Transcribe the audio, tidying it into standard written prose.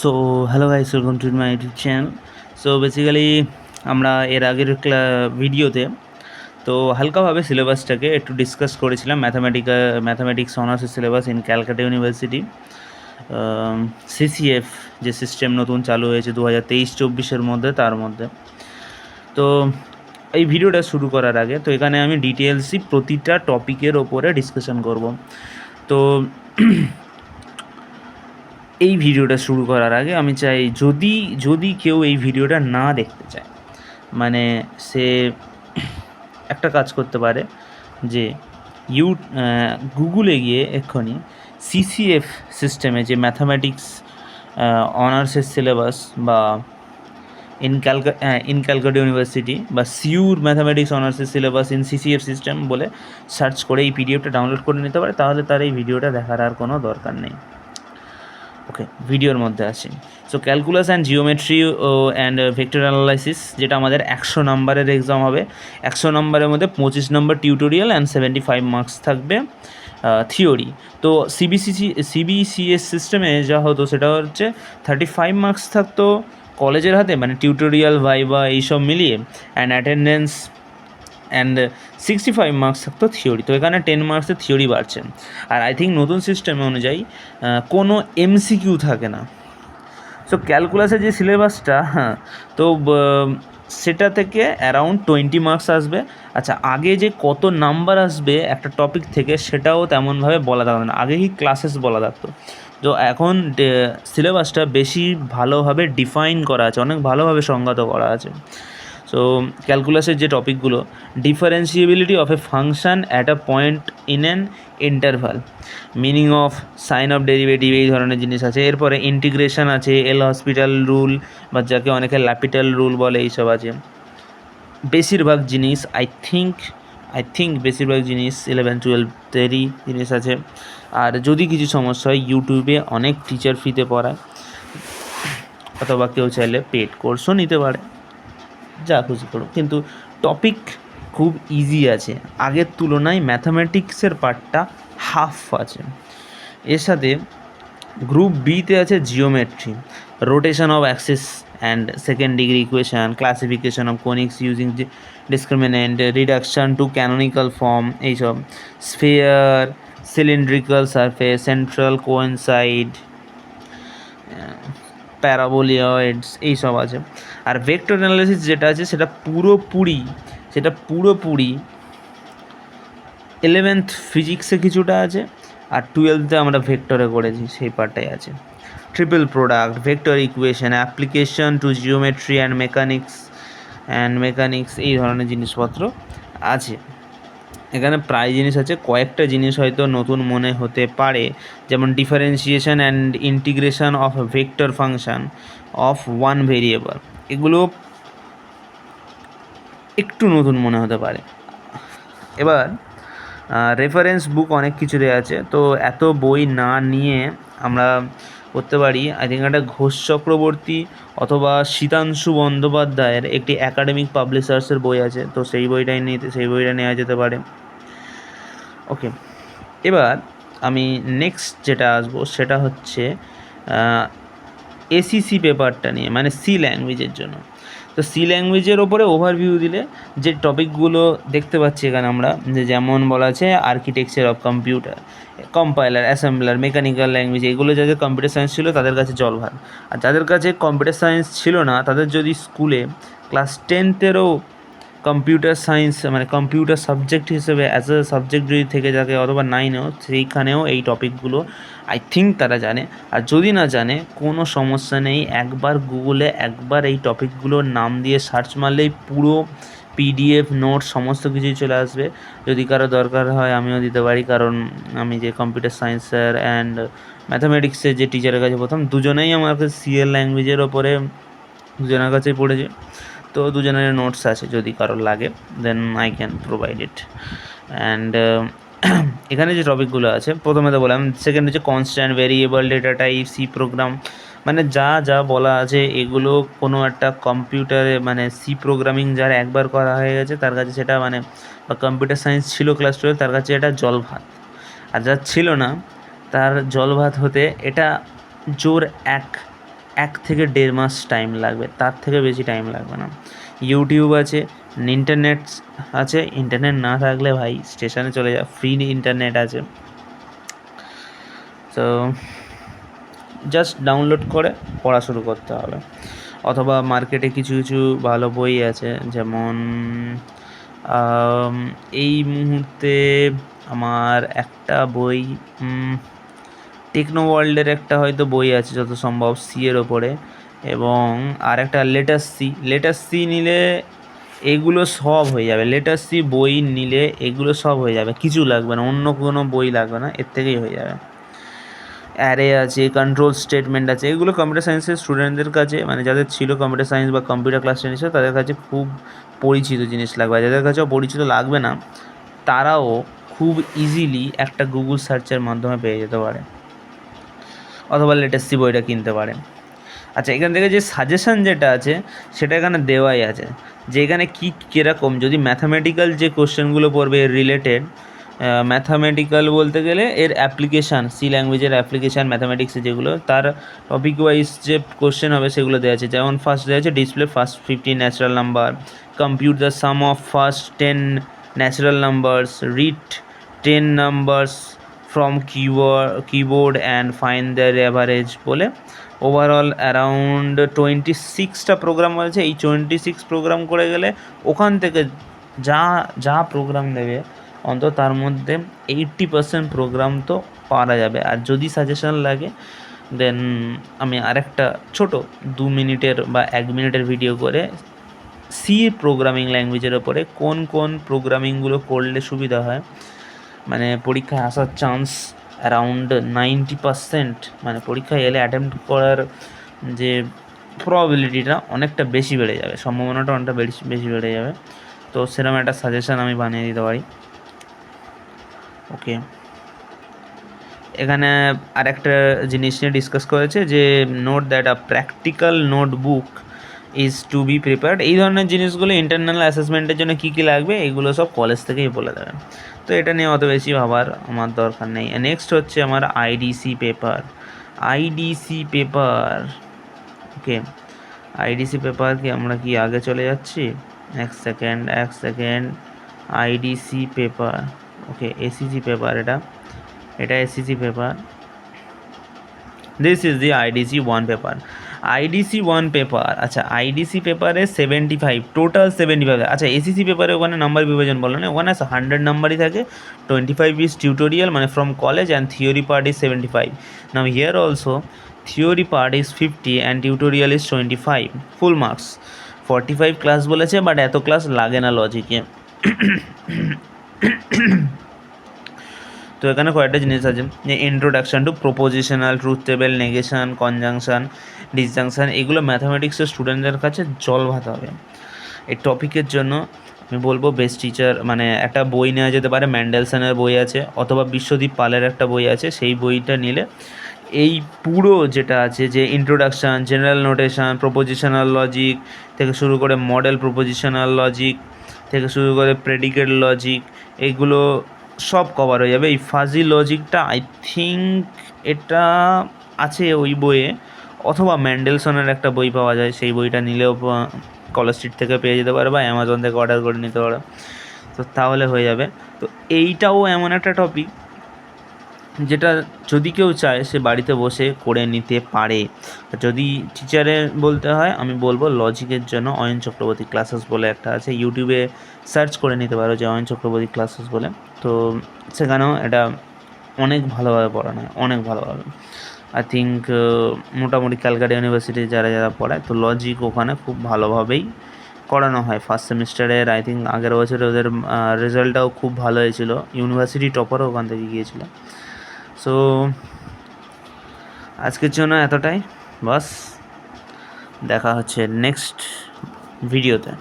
So hello guys, welcome to my YouTube channel. So basically আমরা এর আগের ভিডিওতে তো হালকাভাবে সিলেবাসটাকে একটু ডিসকাস করেছিলাম। ম্যাথামেটিক্স অনার্সের syllabus in Calcutta university, CCF যে সিস্টেম নতুন চালু হয়েছে 2023-24 মধ্যে, তার মধ্যে। তো এই ভিডিওটা শুরু করার আগে তো এখানে আমি ডিটেলসই প্রতিটা টপিকের ওপরে ডিসকাশন করব। তো এই ভিডিওটা শুরু করার আগে আমি চাই, যদি যদি কেউ এই ভিডিওটা না দেখতে চায়, মানে সে একটা কাজ করতে পারে যে গুগলে গিয়ে এক্ষুনি সিসিএফ সিস্টেমে যে ম্যাথামেটিক্স অনার্সের সিলেবাস বা ইন ক্যালকাটা ইউনিভার্সিটি বা সিউর ম্যাথামেটিক্স অনার্সের সিলেবাস ইন সিসিএফ সিস্টেম বলে সার্চ করে এই পিডিএফটা ডাউনলোড করে নিতে পারে, তাহলে তার এই ভিডিওটা দেখার আর কোনো দরকার নেই। ওকে, ভিডিওর মধ্যে আসি। So calculus and geometry and vector analysis, যেটা আমাদের 100 নম্বরের এক্সাম হবে। 100 নম্বরের মধ্যে 25 নম্বর টিউটোরিয়াল অ্যান্ড 75 মার্কস থাকবে থিওরি। তো সিবিসিএস সিস্টেমে যা হতো সেটা হচ্ছে 35 মার্কস থাকতো কলেজের হাতে, মানে টিউটোরিয়াল, ভাইবা এইসব মিলিয়ে, অ্যান্ড অ্যাটেন্ডেন্স, অ্যান্ড 65 মার্কস থাকতো থিওরি। তো এখানে 10 মার্কসের থিওরি বাড়ছে। আর আই থিঙ্ক নতুন সিস্টেম অনুযায়ী কোনো এমসিকিউ থাকে না। সো ক্যালকুলাসের যে সিলেবাসটা, হ্যাঁ, তো সেটা থেকে অ্যারাউন্ড 20 মার্কস আসবে। আচ্ছা, আগে যে কত নাম্বার আসবে একটা টপিক থেকে সেটাও তেমনভাবে বলা থাকতো না, আগে কি ক্লাসেস বলা থাকতো। তো এখন সিলেবাসটা বেশি ভালোভাবে ডিফাইন করা আছে, অনেক ভালোভাবে সংজ্ঞাত করা আছে। সো ক্যালকুলাসের যে টপিকগুলো, ডিফারেন্সিয়েবিলিটি of A function at a point in an interval, meaning of sign of derivative, এই ধরনের জিনিস আছে। এরপরে ইন্টিগ্রেশন আছে, এল হসপিটাল রুল বা যাকে অনেকে ল্যাপিটাল রুল বলে, এইসব আছে। বেশিরভাগ জিনিস আই থিঙ্ক বেশিরভাগ জিনিস 11-12-তেরই জিনিস আছে। আর যদি কিছু সমস্যা হয়, ইউটিউবে অনেক টিচার ফ্রিতে পড়ায়, অথবা কেউ চাইলে পেড কোর্সও নিতে পারে, যা খুশি করো। কিন্তু টপিক খুব ইজি আছে, আগের তুলনায় ম্যাথামেটিক্সের পার্টটা হাফ আছে। এর সাথে গ্রুপ বিতে আছে geometry, rotation of axis and second degree equation, classification of conics using discriminant, reduction to canonical form, এইসব, sphere, cylindrical surface, central conicoids, paraboloids, এইসব আছে। আর ভেক্টর অ্যানালাইসিস যেটা আছে সেটা পুরোপুরি 11th ফিজিক্সে কিছুটা আছে, আর 12th আমরা ভেক্টরে করেছি, সেই পার্টটাই আছে। Triple product, vector equation, application to geometry and mechanics, এই ধরনের জিনিসপত্র আছে। এখানে প্রায় জিনিস আছে, কয়েকটা জিনিস হয়তো নতুন মনে হতে পারে, যেমন differentiation and integration of vector function of one variable, এগুলো একটু নতুন মনে হতে পারে। এবার রেফারেন্স বুক অনেক কিছু দেওয়া আছে, তো এত বই না নিয়ে আমরা করতে পারি। আই থিঙ্ক একটা ঘোষ চক্রবর্তী অথবা শীতাংশু বন্দ্যোপাধ্যায়ের একটি অ্যাকাডেমিক পাবলিশার্সের বই আছে, তো সেই বইটা নেওয়া যেতে পারে। ওকে, এবার আমি নেক্সট যেটা আসবো সেটা হচ্ছে এসিসি পেপারটা নিয়ে, মানে সি ল্যাঙ্গুয়েজের জন্য। তো সি ল্যাঙ্গুয়েজের ওপরে ওভারভিউ দিলে যে টপিকগুলো দেখতে পাচ্ছি এখানে আমরা, যেমন বলা আছে architecture of computer, compiler, assembler, mechanical language, এগুলো যাদের কম্পিউটার সায়েন্স ছিল তাদের কাছে জলভাত। আর যাদের কাছে কম্পিউটার সায়েন্স ছিল না, তাদের যদি স্কুলে ক্লাস 10th-এরও কম্পিউটার সায়েন্স, মানে কম্পিউটার সাবজেক্ট হিসেবে অ্যাজ এ সাবজেক্ট যদি থেকে থাকে, অথবা 9-এও, সেইখানেও এই টপিকগুলো আই থিঙ্ক তারা জানে। আর যদি না জানে, কোনো সমস্যা নেই, একবার গুগলে এই টপিকগুলোর নাম দিয়ে সার্চ মারলেই পুরো পিডিএফ, নোটস সমস্ত কিছুই চলে আসবে। যদি কারো দরকার হয় আমিও দিতে পারি, কারণ আমি যে কম্পিউটার সায়েন্সের অ্যান্ড ম্যাথামেটিক্সের যে টিচারের কাছে প্রথম, দুজনেই আমার কাছে সিএল ল্যাঙ্গুয়েজের ওপরে দুজনের কাছেই পড়েছে। তো দুজনের নোটস আছে, যদি কারোর লাগে then I can provide it. And এখানে যে টপিকগুলো আছে, প্রথমে তো বললাম, সেকেন্ড হচ্ছে constant variable, data type, C program, মানে যা যা বলা আছে এগুলো কোনো একটা কম্পিউটারে, মানে সি প্রোগ্রামিং যার একবার করা হয়ে গেছে তার কাছে সেটা, মানে বা কম্পিউটার সায়েন্স ছিল ক্লাস 12, তার কাছে এটা জল ভাত। আর যার ছিল না, তার জল ভাত হতে এটা জোর 1 1 থেকে 1.5 মাস টাইম লাগবে, তার থেকে বেশি টাইম লাগবে না। ইউটিউব আছে, ইন্টারনেট আছে, ইন্টারনেট না থাকলে ভাই স্টেশনে চলে যা, ফ্রি ইন্টারনেট আছে। তো জাস্ট ডাউনলোড করে পড়া শুরু করতে হবে। অথবা মার্কেটে কিছু কিছু ভালো বই আছে, যেমন এই মুহূর্তে আমার একটা বই টেকনো ওয়ার্ল্ডের একটা হয়তো বই আছে যত সম্ভব সি এর ওপরে, এবং আর একটা লেটার সি নিলে এগুলো সব হয়ে যাবে। লেটার সি বই নিলে এগুলো সব হয়ে যাবে, কিছু লাগবে না, অন্য কোনো বই লাগবে না, এর থেকেই হয়ে যাবে। অ্যারে আছে, কন্ট্রোল স্টেটমেন্ট আছে, এগুলো কম্পিউটার সায়েন্সের স্টুডেন্টদের কাছে, মানে যাদের ছিল কম্পিউটার সায়েন্স বা কম্পিউটার ক্লাস টেনিসে, তাদের কাছে খুব পরিচিত জিনিস লাগবে। যাদের কাছেও পরিচিত লাগবে না, তারাও খুব ইজিলি একটা গুগল সার্চের মাধ্যমে পেয়ে যেতে পারে, অথবা লেটেস্ট বইটা কিনতে পারে। আচ্ছা, এখান থেকে যে সাজেশান যেটা আছে সেটা এখানে দেওয়াই আছে, যে এখানে কী কীরকম, যদি ম্যাথামেটিক্যাল যে কোশ্চেনগুলো পড়বে এর রিলেটেড, ম্যাথামেটিক্যাল বলতে গেলে এর অ্যাপ্লিকেশান, সি ল্যাঙ্গুয়েজের অ্যাপ্লিকেশান ম্যাথামেটিক্সে যেগুলো, তার টপিক ওয়াইজ যে কোশ্চেন হবে সেগুলো দেওয়া আছে। যেমন ফার্স্ট দেওয়া আছে display first 50 natural number, compute the sum of first 10 natural numbers, read 10 numbers from keyboard and find their average বলে ওভারঅল অ্যারাউন্ড 26টা প্রোগ্রাম আছে। এই 26 প্রোগ্রাম করে গেলে ওখান থেকে যা যা প্রোগ্রাম দেবে অন্তত তার মধ্যে 80% প্রোগ্রাম তো পারা যাবে। আর যদি সাজেশান লাগে দেন আমি আরেকটা ছোটো 2 মিনিটের বা 1 মিনিটের ভিডিও করে সি প্রোগ্রামিং ল্যাঙ্গুয়েজের ওপরে কোন কোন প্রোগ্রামিংগুলো করলে সুবিধা হয়, মানে পরীক্ষায় আসার চান্স অ্যারাউন্ড 90%, মানে পরীক্ষায় এলে অ্যাটেম্প্ট করার যে প্রবাবিলিটিটা অনেকটা বেশি বেড়ে যাবে, সম্ভাবনাটা অনেকটা বেশি বেড়ে যাবে। তো সেরকম একটা সাজেশান আমি বানিয়ে দিতে পারি। ওকে, এখানে আরেকটা জিনিস নিয়ে ডিসকাস করেছে যে note that a practical notebook is to be prepared. এই ধরনের জিনিসগুলো ইন্টারনাল অ্যাসেসমেন্টের জন্য কী কী লাগবে এগুলো সব কলেজ থেকেই বলে দেবে, তো এটা নিয়ে অত বেশি ভাবার আমার দরকার নেই। নেক্সট হচ্ছে আমার IDC paper. Okay, IDC paper কি আমরা কি আগে চলে যাচ্ছি? এক second. IDC paper, okay, ACC paper, এটা ACC paper. This is the IDC 1 paper. IDC 1 paper, আচ্ছা আইডিসি পেপারে 75 টোটাল 75। আচ্ছা, এসিসি পেপারে ওখানে নাম্বার বিভাজন বলো না, ওখানে 100 নাম্বারই থাকে, 25 ইজ টিউটোরিয়াল মানে from college and theory part is 75। Now here also theory part is 50 and tutorial is 25, full marks. 45 class বলেছে, বাট এত ক্লাস লাগে না লজিকে। তো এখানে কয়েকটা জিনিস আছে, যে introduction to propositional, truth table, negation, conjunction, disjunction, এগুলো ম্যাথামেটিক্সের স্টুডেন্টদের কাছে জল ভাত হবে। এই টপিকের জন্য আমি বলবো বেস্ট টিচার, মানে একটা বই নেওয়া যেতে পারে, ম্যান্ডেলসনের বই আছে, অথবা বিশ্বদীপ পালের একটা বই আছে, সেই বইটা নিলে এই পুরো যেটা আছে, যে introduction, general notation, propositional logic থেকে শুরু করে মডেল প্রপোজিশনাল লজিক থেকে শুরু করে প্রেডিকেট লজিক, এগুলো সব কভার হয়ে যাবে। এই ফাজি লজিকটা আই থিঙ্ক এটা আছে ওই বইয়ে, অথবা ম্যান্ডেলসনের একটা বই পাওয়া যায়, সেই বইটা নিলেও কলেজ স্ট্রিট থেকে পেয়ে যেতে পারো বা অ্যামাজন থেকে অর্ডার করে নিতে পারো, তো তাহলে হয়ে যাবে। তো এইটাও এমন একটা টপিক যেটা যদি কেউ চায় সে বাড়িতে বসে করে নিতে পারে। যদি টিচারে বলতে হয়, আমি বলবো লজিকের জন্য অয়ন চক্রবর্তী ক্লাসেস বলে একটা আছে, ইউটিউবে সার্চ করে নিতে পারো যে অয়ন চক্রবর্তী ক্লাসেস বলে, তো সেখানেও এটা অনেক ভালোভাবে পড়ানো হয়, অনেক ভালোভাবে। আই থিঙ্ক মোটামুটি ক্যালকাটা ইউনিভার্সিটি যারা পড়ায়, তো লজিক ওখানে খুব ভালোভাবেই করানো হয়। ফার্স্ট সেমিস্টারের আই থিঙ্ক আগের বছরে ওদের রেজাল্টটাও খুব ভালো হয়েছিল, ইউনিভার্সিটি টপারও ওখান থেকে গিয়েছিল। সো আজকের জন্য এতটাই, বাস দেখা হচ্ছে নেক্সট ভিডিওতে।